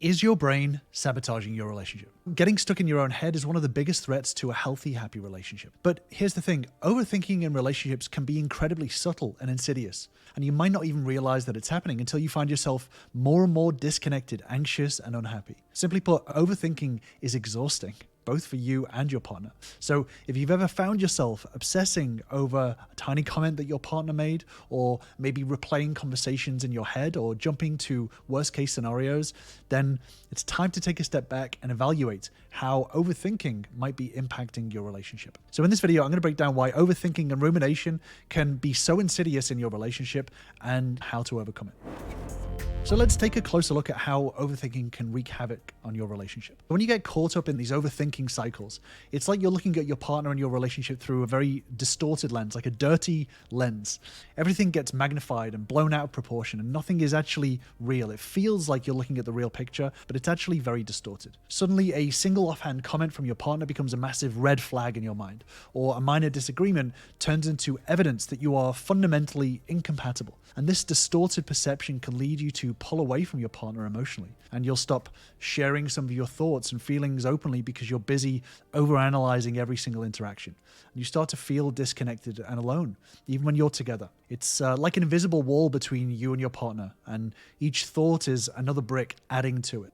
Is your brain sabotaging your relationship? Getting stuck in your own head is one of the biggest threats to a healthy, happy relationship. But here's the thing, overthinking in relationships can be incredibly subtle and insidious, and you might not even realize that it's happening until you find yourself more and more disconnected, anxious, and unhappy. Simply put, overthinking is exhausting, both for you and your partner. So if you've ever found yourself obsessing over a tiny comment that your partner made, or maybe replaying conversations in your head or jumping to worst case scenarios, then it's time to take a step back and evaluate how overthinking might be impacting your relationship. So in this video, I'm going to break down why overthinking and rumination can be so insidious in your relationship and how to overcome it. So let's take a closer look at how overthinking can wreak havoc on your relationship. When you get caught up in these overthinking cycles, it's like you're looking at your partner and your relationship through a very distorted lens, like a dirty lens. Everything gets magnified and blown out of proportion, and nothing is actually real. It feels like you're looking at the real picture, but it's actually very distorted. Suddenly, a single offhand comment from your partner becomes a massive red flag in your mind, or a minor disagreement turns into evidence that you are fundamentally incompatible. And this distorted perception can lead you to pull away from your partner emotionally, and you'll stop sharing some of your thoughts and feelings openly because you're busy overanalyzing every single interaction. And you start to feel disconnected and alone, even when you're together. It's like an invisible wall between you and your partner, and each thought is another brick adding to it.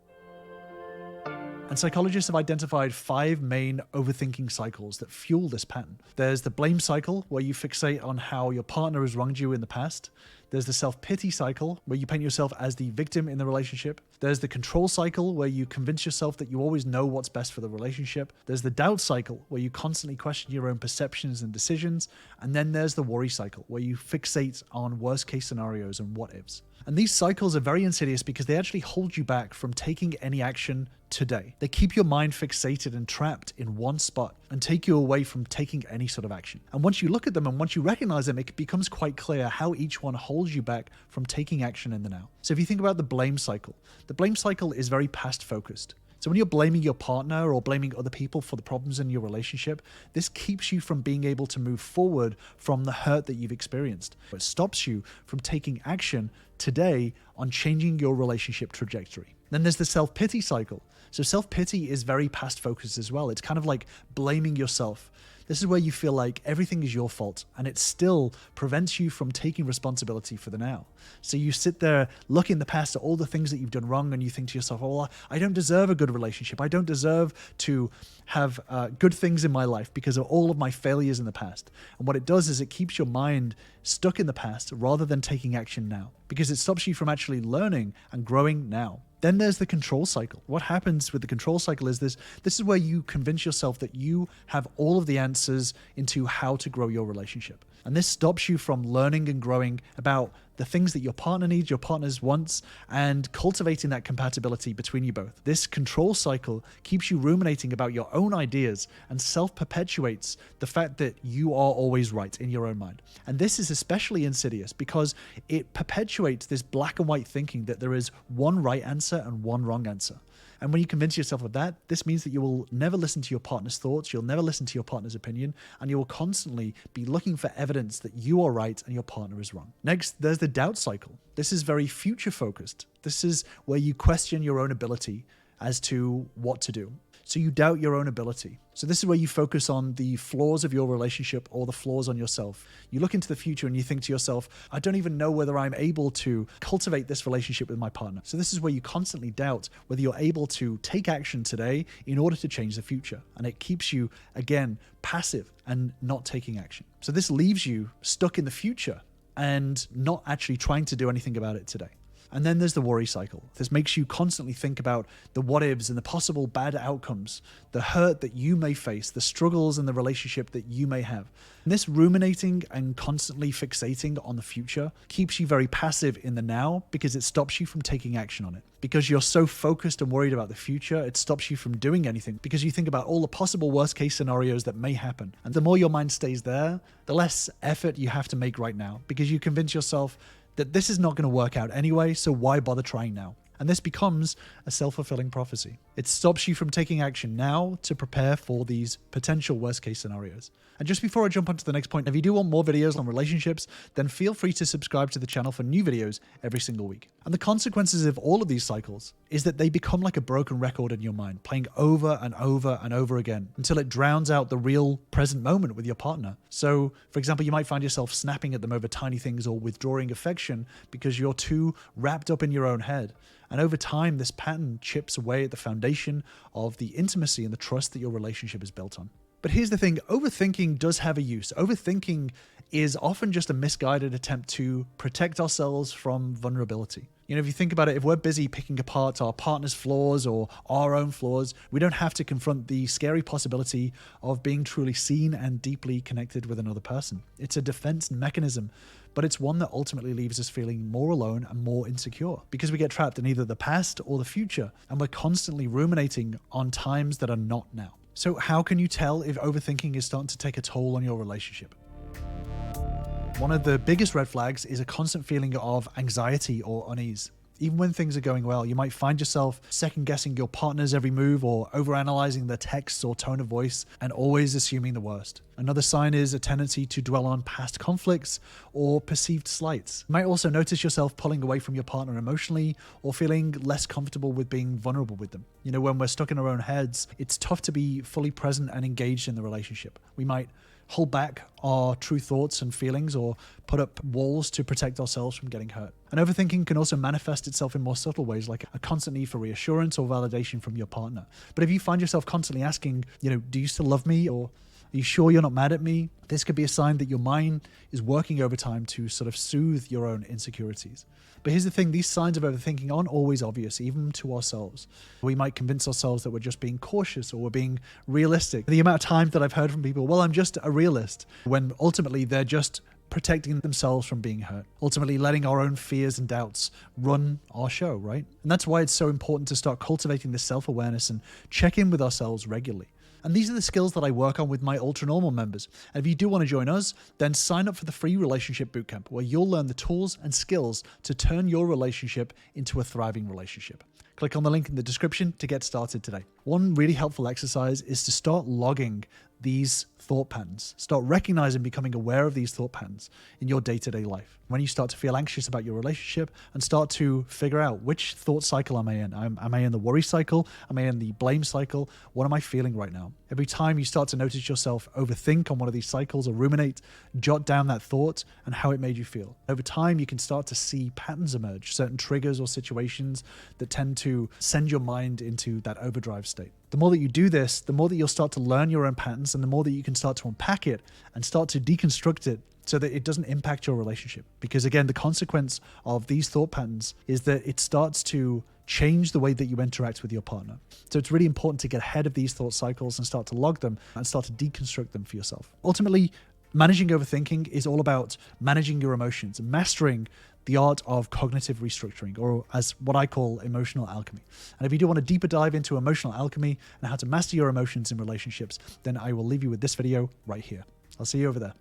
And psychologists have identified 5 main overthinking cycles that fuel this pattern. There's the blame cycle, where you fixate on how your partner has wronged you in the past. There's the self-pity cycle, where you paint yourself as the victim in the relationship. There's the control cycle, where you convince yourself that you always know what's best for the relationship. There's the doubt cycle, where you constantly question your own perceptions and decisions. And then there's the worry cycle, where you fixate on worst-case scenarios and what-ifs. And these cycles are very insidious because they actually hold you back from taking any action today. They keep your mind fixated and trapped in one spot and take you away from taking any sort of action. And once you look at them and once you recognize them, it becomes quite clear how each one holds you back from taking action in the now. So if you think about the blame cycle is very past focused. So when you're blaming your partner or blaming other people for the problems in your relationship, this keeps you from being able to move forward from the hurt that you've experienced. It stops you from taking action today on changing your relationship trajectory. Then there's the self-pity cycle. So self-pity is very past focused as well. It's kind of like blaming yourself. This is where you feel like everything is your fault, and it still prevents you from taking responsibility for the now. So you sit there, look in the past at all the things that you've done wrong, and you think to yourself, oh, I don't deserve a good relationship. I don't deserve to have good things in my life because of all of my failures in the past. And what it does is it keeps your mind stuck in the past rather than taking action now, because it stops you from actually learning and growing now. Then there's the control cycle. What happens with the control cycle is this is where you convince yourself that you have all of the answers into how to grow your relationship. And this stops you from learning and growing about the things that your partner needs, your partner's wants, and cultivating that compatibility between you both. This control cycle keeps you ruminating about your own ideas and self-perpetuates the fact that you are always right in your own mind. And this is especially insidious because it perpetuates this black and white thinking that there is one right answer and one wrong answer. And when you convince yourself of that, this means that you will never listen to your partner's thoughts, you'll never listen to your partner's opinion, and you will constantly be looking for evidence that you are right and your partner is wrong. Next, there's the doubt cycle. This is very future focused. This is where you question your own ability as to what to do. So you doubt your own ability. So this is where you focus on the flaws of your relationship or the flaws on yourself. You look into the future and you think to yourself, I don't even know whether I'm able to cultivate this relationship with my partner. So this is where you constantly doubt whether you're able to take action today in order to change the future. And it keeps you, again, passive and not taking action. So this leaves you stuck in the future and not actually trying to do anything about it today. And then there's the worry cycle. This makes you constantly think about the what-ifs and the possible bad outcomes, the hurt that you may face, the struggles in the relationship that you may have. And this ruminating and constantly fixating on the future keeps you very passive in the now because it stops you from taking action on it. Because you're so focused and worried about the future, it stops you from doing anything because you think about all the possible worst-case scenarios that may happen. And the more your mind stays there, the less effort you have to make right now because you convince yourself that this is not going to work out anyway, so why bother trying now? And this becomes a self-fulfilling prophecy. It stops you from taking action now to prepare for these potential worst-case scenarios. And just before I jump onto the next point, if you do want more videos on relationships, then feel free to subscribe to the channel for new videos every single week. And the consequences of all of these cycles is that they become like a broken record in your mind, playing over and over and over again until it drowns out the real present moment with your partner. So, for example, you might find yourself snapping at them over tiny things or withdrawing affection because you're too wrapped up in your own head. And over time, this pattern chips away at the foundation of the intimacy and the trust that your relationship is built on. But here's the thing, overthinking does have a use. Overthinking is often just a misguided attempt to protect ourselves from vulnerability. You know, if you think about it, if we're busy picking apart our partner's flaws or our own flaws, we don't have to confront the scary possibility of being truly seen and deeply connected with another person. It's a defense mechanism, but it's one that ultimately leaves us feeling more alone and more insecure because we get trapped in either the past or the future, and we're constantly ruminating on times that are not now. So how can you tell if overthinking is starting to take a toll on your relationship? One of the biggest red flags is a constant feeling of anxiety or unease. Even when things are going well, you might find yourself second-guessing your partner's every move or overanalyzing their texts or tone of voice and always assuming the worst. Another sign is a tendency to dwell on past conflicts or perceived slights. You might also notice yourself pulling away from your partner emotionally or feeling less comfortable with being vulnerable with them. You know, when we're stuck in our own heads, it's tough to be fully present and engaged in the relationship. We might hold back our true thoughts and feelings or put up walls to protect ourselves from getting hurt. And overthinking can also manifest itself in more subtle ways, like a constant need for reassurance or validation from your partner. But if you find yourself constantly asking, you know, do you still love me? Or are you sure you're not mad at me? This could be a sign that your mind is working overtime to sort of soothe your own insecurities. But here's the thing, these signs of overthinking aren't always obvious, even to ourselves. We might convince ourselves that we're just being cautious or we're being realistic. The amount of times that I've heard from people, well, I'm just a realist, when ultimately they're just protecting themselves from being hurt, ultimately letting our own fears and doubts run our show, right? And that's why it's so important to start cultivating this self-awareness and check in with ourselves regularly. And these are the skills that I work on with my Ultra Normal members. And if you do want to join us, then sign up for the free relationship bootcamp, where you'll learn the tools and skills to turn your relationship into a thriving relationship. Click on the link in the description to get started today. One really helpful exercise is to start logging these thought patterns. Start recognizing, becoming aware of these thought patterns in your day-to-day life. When you start to feel anxious about your relationship and start to figure out, which thought cycle am I in? Am I in the worry cycle? Am I in the blame cycle? What am I feeling right now? Every time you start to notice yourself overthink on one of these cycles or ruminate, jot down that thought and how it made you feel. Over time, you can start to see patterns emerge, certain triggers or situations that tend to send your mind into that overdrive state. The more that you do this, the more that you'll start to learn your own patterns and the more that you can start to unpack it and start to deconstruct it so that it doesn't impact your relationship. Because again, the consequence of these thought patterns is that it starts to change the way that you interact with your partner. So it's really important to get ahead of these thought cycles and start to log them and start to deconstruct them for yourself. Ultimately, managing overthinking is all about managing your emotions and mastering the art of cognitive restructuring, or as what I call emotional alchemy. And if you do want a deeper dive into emotional alchemy and how to master your emotions in relationships, then I will leave you with this video right here. I'll see you over there.